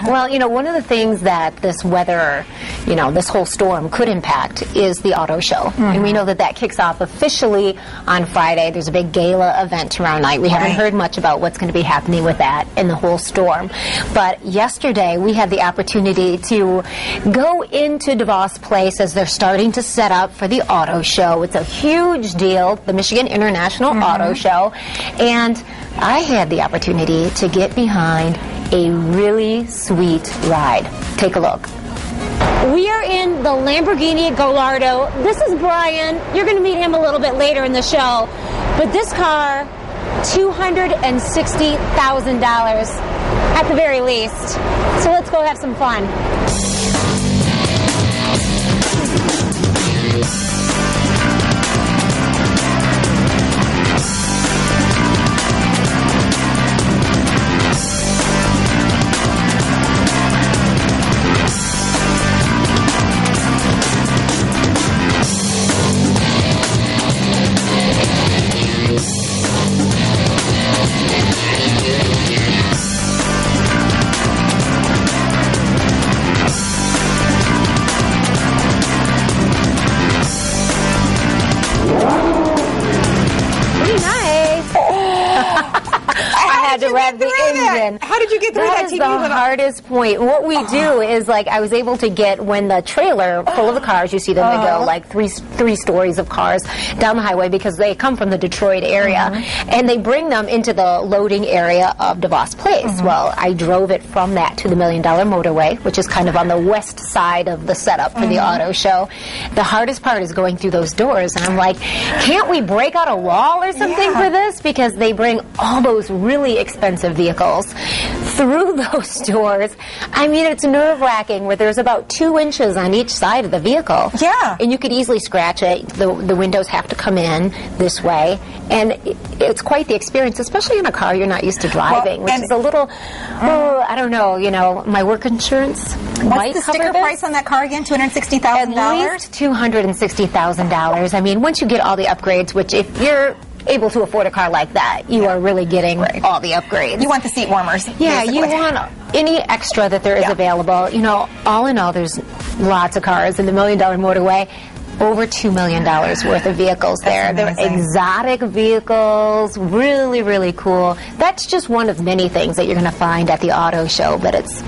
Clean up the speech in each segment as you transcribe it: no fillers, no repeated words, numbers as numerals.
Well, you know, one of the things that this weather, you know, this whole storm could impact is the auto show. And we know that that kicks off officially on Friday. There's a big gala event tomorrow night. We haven't heard much about what's going to be happening with that and the whole storm. But yesterday we had the opportunity to go into DeVos Place as they're starting to set up for the auto show. It's a huge deal, the Michigan International Auto Show. And I had the opportunity to get behind a really sweet ride. Take a look. We are in the Lamborghini Gallardo. This is Brian. You're going to meet him a little bit later in the show. But this car, $260,000 at the very least. So let's go have some fun. To rev the engine. How did you get through that? That is the hardest point. What we do is, like, I was able to get, when the trailer full of the cars, you see them, they go like three stories of cars down the highway because they come from the Detroit area, and they bring them into the loading area of DeVos Place. Well, I drove it from that to the $1 Million Motorway, which is kind of on the west side of the setup for the auto show. The hardest part is going through those doors, and I'm like, can't we break out a wall or something for this? Because they bring all those really expensive vehicles through those doors. I mean, it's nerve-wracking where there's about 2 inches on each side of the vehicle. Yeah. And you could easily scratch it. The windows have to come in this way. And it's quite the experience, especially in a car you're not used to driving, which is a little, I don't know, you know, my work insurance might What's the sticker price on that car again? $260,000? At least $260,000. I mean, once you get all the upgrades, which if you're able to afford a car like that, you are really getting all the upgrades. You want the seat warmers. Yeah, basically. You want any extra that there is available. You know, all in all, there's lots of cars in the $1 Million Motorway. Over $2 million worth of vehicles there. They're exotic vehicles, really, really cool. That's just one of many things that you're going to find at the auto show, but it's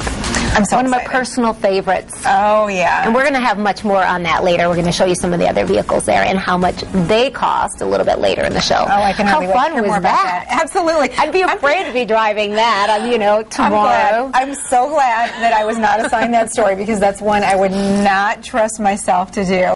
one of my personal favorites. Oh, yeah. And we're going to have much more on that later. We're going to show you some of the other vehicles there and how much they cost a little bit later in the show. Oh, I can How really fun was that? Absolutely. I'd be afraid to be driving that, you know, tomorrow. I'm so glad that I was not assigned that story because that's one I would not trust myself to do.